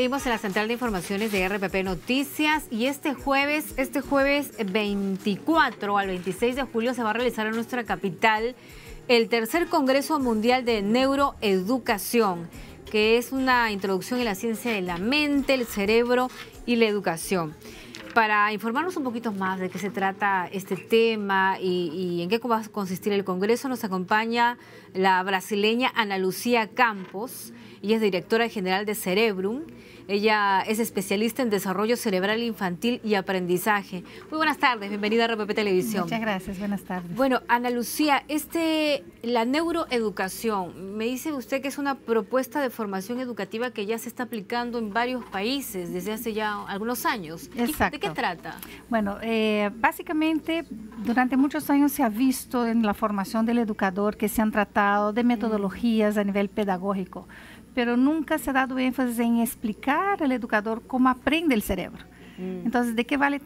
Seguimos en la central de informaciones de RPP Noticias y este jueves 24 al 26 de julio se va a realizar en nuestra capital el tercer Congreso Mundial de Neuroeducación, que es una introducción en la ciencia de la mente, el cerebro y la educación. Para informarnos un poquito más de qué se trata este tema y en qué va a consistir el Congreso, nos acompaña la brasileña Ana Lucía Campos. Ella es directora general de Cerebrum. Ella es especialista en desarrollo cerebral infantil y aprendizaje. Muy buenas tardes, bienvenida a RPP Televisión. Muchas gracias, buenas tardes. Bueno, Ana Lucía, la neuroeducación, me dice usted que es una propuesta de formación educativa que ya se está aplicando en varios países desde hace ya algunos años. Exacto. ¿De qué trata? Bueno, básicamente durante muchos años se ha visto en la formación del educador que se han tratado de metodologías a nivel pedagógico, pero nunca se ha dado énfasis en explicar al educador cómo aprende el cerebro. Entonces, ¿de qué vale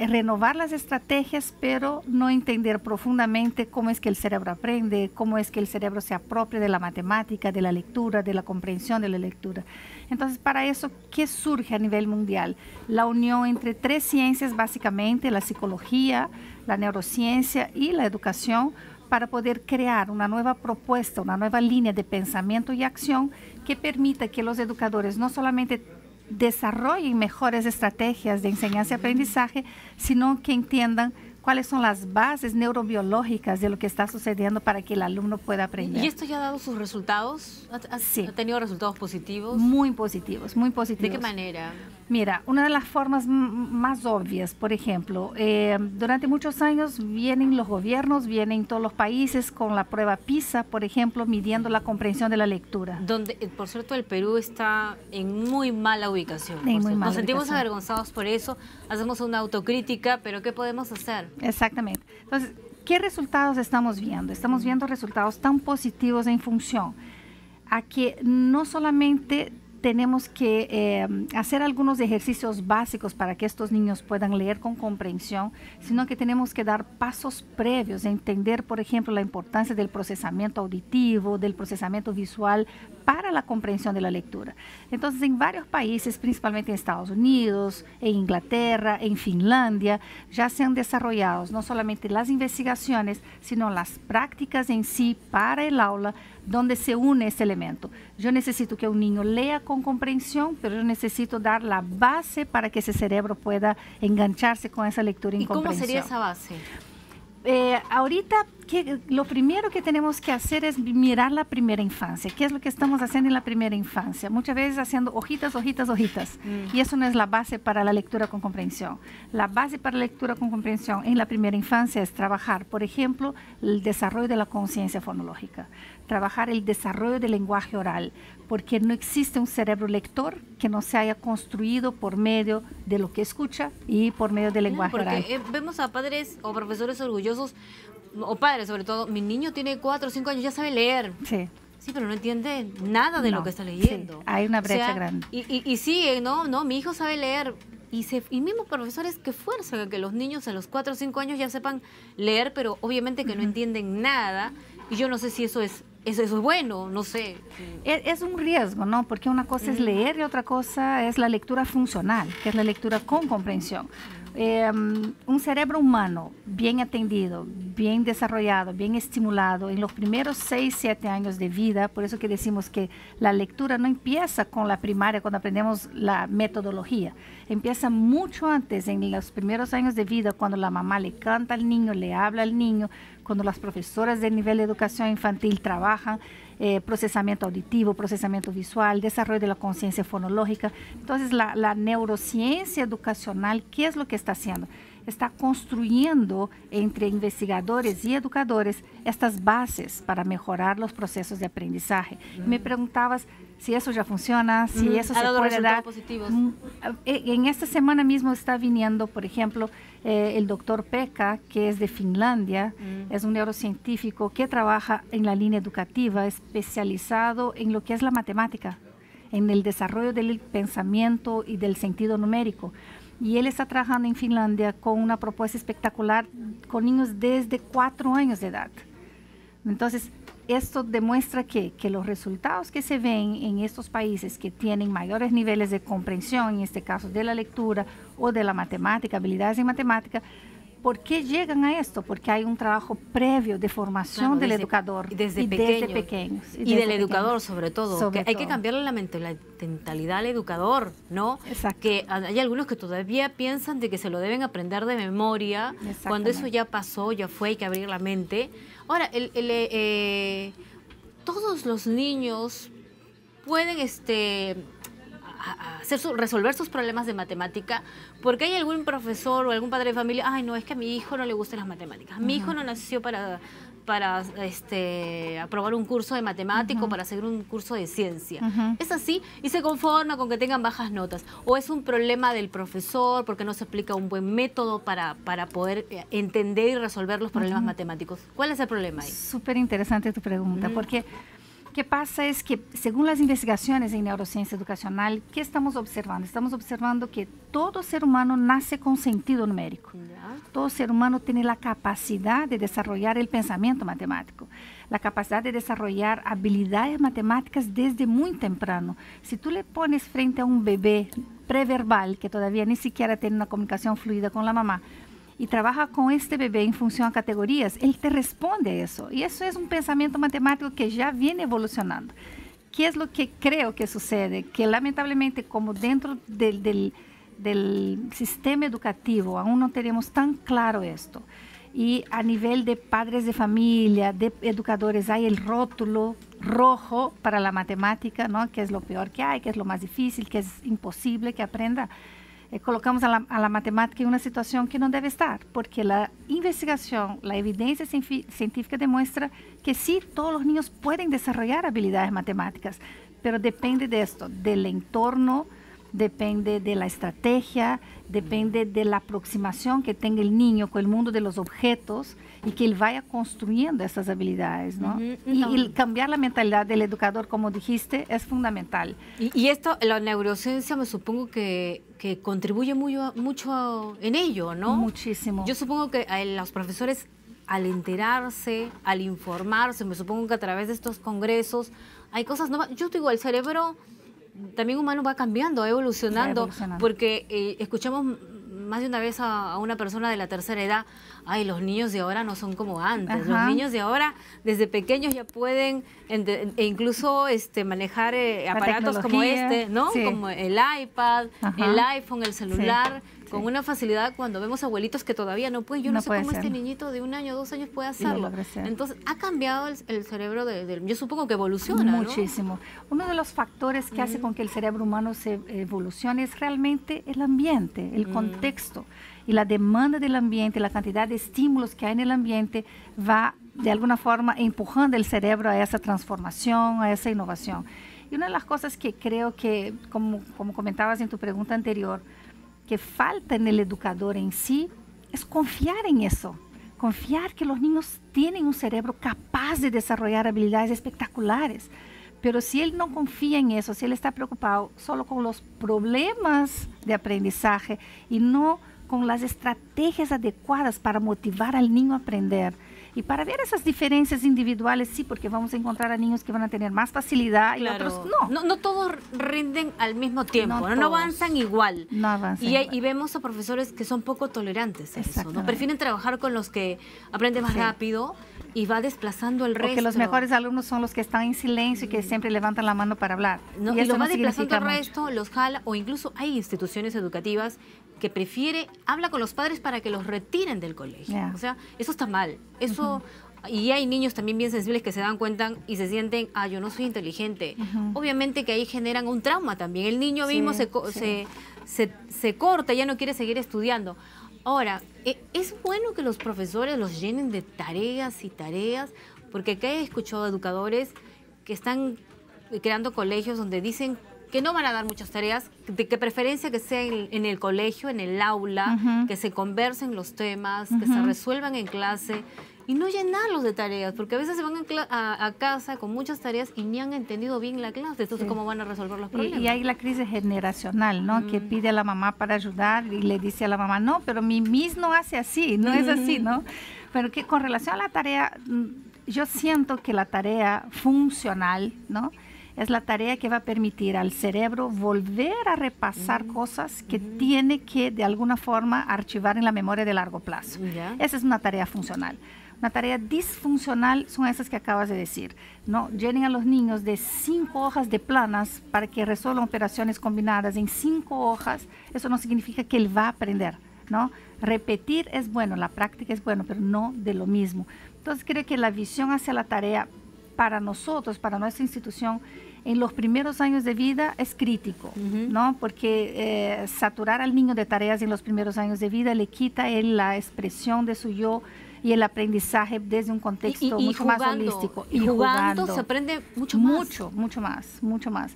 renovar las estrategias, pero no entender profundamente cómo es que el cerebro aprende, cómo es que el cerebro se apropia de la matemática, de la lectura, de la comprensión de la lectura? Entonces, para eso, ¿qué surge a nivel mundial? La unión entre tres ciencias, básicamente, la psicología, la neurociencia y la educación, para poder crear una nueva propuesta, una nueva línea de pensamiento y acción que permita que los educadores no solamente desarrollen mejores estrategias de enseñanza y aprendizaje, sino que entiendan cuáles son las bases neurobiológicas de lo que está sucediendo para que el alumno pueda aprender. ¿Y esto ya ha dado sus resultados? Sí. ¿Ha tenido resultados positivos? Muy positivos, muy positivos. ¿De qué manera? Mira, una de las formas más obvias, por ejemplo, durante muchos años vienen los gobiernos, vienen todos los países con la prueba PISA, por ejemplo, midiendo la comprensión de la lectura. Donde, por cierto, el Perú está en muy mala ubicación. Nos sentimos avergonzados por eso, hacemos una autocrítica, pero ¿qué podemos hacer? Exactamente. Entonces, ¿qué resultados estamos viendo? Estamos viendo resultados tan positivos en función a que no solamente tenemos que hacer algunos ejercicios básicos para que estos niños puedan leer con comprensión, sino que tenemos que dar pasos previos a entender, por ejemplo, la importancia del procesamiento auditivo, del procesamiento visual para la comprensión de la lectura. Entonces, en varios países, principalmente en Estados Unidos, en Inglaterra, en Finlandia, ya se han desarrollado no solamente las investigaciones, sino las prácticas en sí para el aula, donde se une ese elemento. Yo necesito que un niño lea con comprensión, pero yo necesito dar la base para que ese cerebro pueda engancharse con esa lectura en comprensión. ¿Y cómo sería esa base? Ahorita lo primero que tenemos que hacer es mirar la primera infancia. ¿Qué es lo que estamos haciendo en la primera infancia? Muchas veces haciendo hojitas, hojitas, hojitas. Y eso no es la base para la lectura con comprensión. La base para la lectura con comprensión en la primera infancia es trabajar, por ejemplo, el desarrollo de la conciencia fonológica, trabajar el desarrollo del lenguaje oral, porque no existe un cerebro lector que no se haya construido por medio de lo que escucha y por medio del lenguaje oral. Vemos a padres o profesores orgullosos, o padres sobre todo, mi niño tiene 4 o 5 años, ya sabe leer. Sí. Sí, pero no entiende nada de lo que está leyendo. Sí, hay una brecha grande. Y sigue, no, mi hijo sabe leer. Y mismos profesores que fuerzan a que los niños a los 4 o 5 años ya sepan leer, pero obviamente que no entienden nada. Y yo no sé si eso es bueno, no sé. Es un riesgo, ¿no? Porque una cosa es leer y otra cosa es la lectura funcional, que es la lectura con comprensión. Un cerebro humano bien atendido, bien desarrollado, bien estimulado en los primeros 6, 7 años de vida, por eso que decimos que la lectura no empieza con la primaria, cuando aprendemos la metodología, empieza mucho antes, en los primeros años de vida, cuando la mamá le canta al niño, le habla al niño, cuando las profesoras de nivel de educación infantil trabajan procesamiento auditivo, procesamiento visual, desarrollo de la conciencia fonológica. Entonces, la neurociencia educacional, ¿qué es lo que está haciendo? Está construyendo entre investigadores y educadores estas bases para mejorar los procesos de aprendizaje. Me preguntabas si eso ya funciona, si eso se puede dar. Positivos. En esta semana mismo está viniendo, por ejemplo, el doctor Pekka, que es de Finlandia, es un neurocientífico que trabaja en la línea educativa, especializado en lo que es la matemática, en el desarrollo del pensamiento y del sentido numérico. Y él está trabajando en Finlandia con una propuesta espectacular con niños desde 4 años de edad. Entonces, esto demuestra que los resultados que se ven en estos países que tienen mayores niveles de comprensión, en este caso de la lectura o de la matemática, habilidades en matemática, ¿por qué llegan a esto? Porque hay un trabajo previo de formación del educador desde pequeños. Y del educador sobre todo. Hay que cambiarle la mentalidad al educador, ¿no? Exacto. Que hay algunos que todavía piensan de que se lo deben aprender de memoria, cuando eso ya pasó, ya fue, hay que abrir la mente. Ahora, todos los niños pueden resolver sus problemas de matemática, porque hay algún profesor o algún padre de familia, ay no, es que a mi hijo no le gustan las matemáticas, mi hijo no nació para aprobar un curso de matemático, para hacer un curso de ciencia. Es así y se conforma con que tengan bajas notas, o es un problema del profesor porque no se aplica un buen método para poder entender y resolver los problemas matemáticos. ¿Cuál es el problema ahí? Súper interesante tu pregunta, porque ¿qué pasa? Es que según las investigaciones en neurociencia educacional, ¿qué estamos observando? Estamos observando que todo ser humano nace con sentido numérico. Todo ser humano tiene la capacidad de desarrollar el pensamiento matemático, la capacidad de desarrollar habilidades matemáticas desde muy temprano. Si tú le pones frente a un bebé preverbal, que todavía ni siquiera tiene una comunicación fluida con la mamá, y trabaja con este bebé en función a categorías, él te responde eso. Y eso es un pensamiento matemático que ya viene evolucionando. ¿Qué es lo que creo que sucede? Que lamentablemente, como dentro del sistema educativo aún no tenemos tan claro esto, y a nivel de padres de familia, de educadores, hay el rótulo rojo para la matemática, ¿no? Que es lo peor que hay, que es lo más difícil, que es imposible que aprenda. Colocamos a la matemática en una situación que no debe estar, porque la investigación, la evidencia científica demuestra que sí, todos los niños pueden desarrollar habilidades matemáticas, pero depende de esto, del entorno, depende de la estrategia, depende de la aproximación que tenga el niño con el mundo de los objetos y que él vaya construyendo esas habilidades, ¿no? Y cambiar la mentalidad del educador, como dijiste, es fundamental. Y esto, la neurociencia, me supongo que contribuye mucho en ello, ¿no? Muchísimo. Yo supongo que los profesores, al enterarse, al informarse, me supongo que a través de estos congresos, hay cosas nuevas. Yo digo, el cerebro también humano va cambiando, va evolucionando, porque escuchamos más de una vez a una persona de la tercera edad, ay, los niños de ahora no son como antes, los niños de ahora desde pequeños ya pueden incluso manejar aparatos como ¿no? Sí. Como el iPad, el iPhone, el celular, con una facilidad cuando vemos abuelitos que todavía no pueden. Yo no sé cómo este niñito de 1 año, 2 años puede hacerlo. Entonces, ha cambiado el cerebro yo supongo que evoluciona, muchísimo. ¿No? Uno de los factores que hace con que el cerebro humano se evolucione es realmente el ambiente, el contexto. Y la demanda del ambiente, la cantidad de estímulos que hay en el ambiente va de alguna forma empujando el cerebro a esa transformación, a esa innovación. Y una de las cosas que creo que, como comentabas en tu pregunta anterior, que falta en el educador en sí, es confiar en eso. Confiar que los niños tienen un cerebro capaz de desarrollar habilidades espectaculares. Pero si él no confía en eso, si él está preocupado solo con los problemas de aprendizaje y no con las estrategias adecuadas para motivar al niño a aprender, y para ver esas diferencias individuales, sí, porque vamos a encontrar a niños que van a tener más facilidad y otros no. No todos rinden al mismo tiempo, no avanzan igual. No avanzan igual. Y vemos a profesores que son poco tolerantes a eso, ¿no? Prefieren trabajar con los que aprenden más rápido y va desplazando el resto. Porque los mejores alumnos son los que están en silencio y que siempre levantan la mano para hablar. Y eso va desplazando el resto, los jala, o incluso hay instituciones educativas que habla con los padres para que los retiren del colegio. O sea, eso está mal. Eso, y hay niños también bien sensibles que se dan cuenta y se sienten, yo no soy inteligente. Obviamente que ahí generan un trauma también. El niño mismo se corta, ya no quiere seguir estudiando. Ahora, es bueno que los profesores los llenen de tareas y tareas, porque acá he escuchado educadores que están creando colegios donde dicen que no van a dar muchas tareas, de que preferencia que sea en el colegio, en el aula, que se conversen los temas, que se resuelvan en clase y no llenarlos de tareas, porque a veces se van a casa con muchas tareas y ni han entendido bien la clase, entonces ¿cómo van a resolver los problemas? Y hay la crisis generacional, ¿no? Que pide a la mamá para ayudar y le dice a la mamá, no, pero mi Miss no hace así, no es así, ¿no? Pero que con relación a la tarea, yo siento que la tarea funcional, ¿no?, es la tarea que va a permitir al cerebro volver a repasar cosas que tiene que de alguna forma archivar en la memoria de largo plazo. Esa es una tarea funcional. Una tarea disfuncional son esas que acabas de decir, ¿no? Llenen a los niños de 5 hojas de planas para que resuelvan operaciones combinadas en 5 hojas. Eso no significa que él va a aprender, ¿no? Repetir es bueno, la práctica es bueno, pero no de lo mismo. Entonces creo que la visión hacia la tarea para nosotros, para nuestra institución, en los primeros años de vida es crítico, ¿no? Porque saturar al niño de tareas en los primeros años de vida le quita a él la expresión de su yo y el aprendizaje desde un contexto mucho más holístico. Y jugando se aprende mucho más. Mucho más.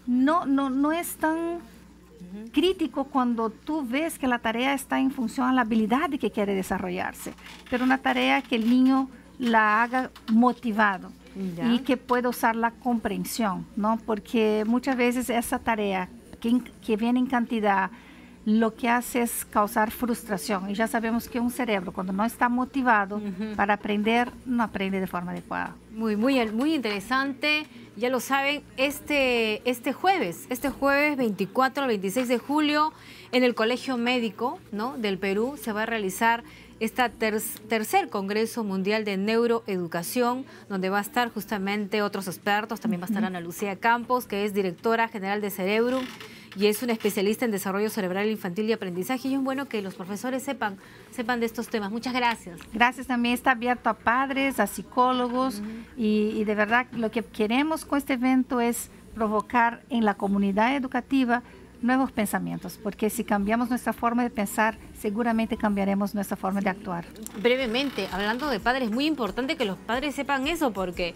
No es tan crítico cuando tú ves que la tarea está en función a la habilidad de que quiere desarrollarse, pero una tarea que el niño la haga motivado y que pueda usar la comprensión, ¿no? Porque muchas veces esa tarea que viene en cantidad lo que hace es causar frustración. Y ya sabemos que un cerebro, cuando no está motivado para aprender, no aprende de forma adecuada. Muy interesante. Ya lo saben, este jueves 24 al 26 de julio, en el Colegio Médico, ¿no?, del Perú, se va a realizar este tercer Congreso Mundial de Neuroeducación, donde va a estar justamente otros expertos. También va a estar Ana Lucía Campos, que es directora general de Cerebrum y es una especialista en desarrollo cerebral infantil y aprendizaje. Y es bueno que los profesores sepan de estos temas. Muchas gracias. Gracias. También está abierto a padres, a psicólogos y de verdad lo que queremos con este evento es provocar en la comunidad educativa nuevos pensamientos, porque si cambiamos nuestra forma de pensar, seguramente cambiaremos nuestra forma de actuar. Brevemente, hablando de padres, es muy importante que los padres sepan eso, porque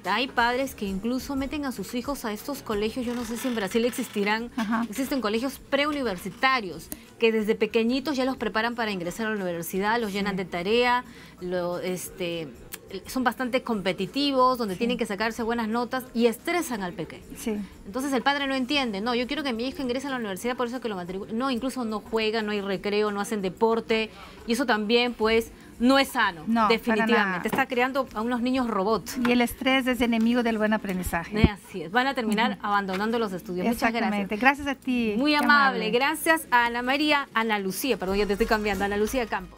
hay padres que incluso meten a sus hijos a estos colegios. Yo no sé si en Brasil existirán, existen colegios preuniversitarios, que desde pequeñitos ya los preparan para ingresar a la universidad, los llenan de tarea, son bastante competitivos, donde tienen que sacarse buenas notas y estresan al pequeño. Entonces el padre no entiende, no, yo quiero que mi hijo ingrese a la universidad, por eso que lo matricule. No, incluso no juegan, no hay recreo, no hacen deporte, y eso también pues no es sano, definitivamente. Está creando a unos niños robots. Y el estrés es enemigo del buen aprendizaje. Así es, van a terminar abandonando los estudios. Muchas gracias. Gracias a ti. Muy amable. Gracias a Ana Lucía, perdón, ya te estoy cambiando, Ana Lucía Campos.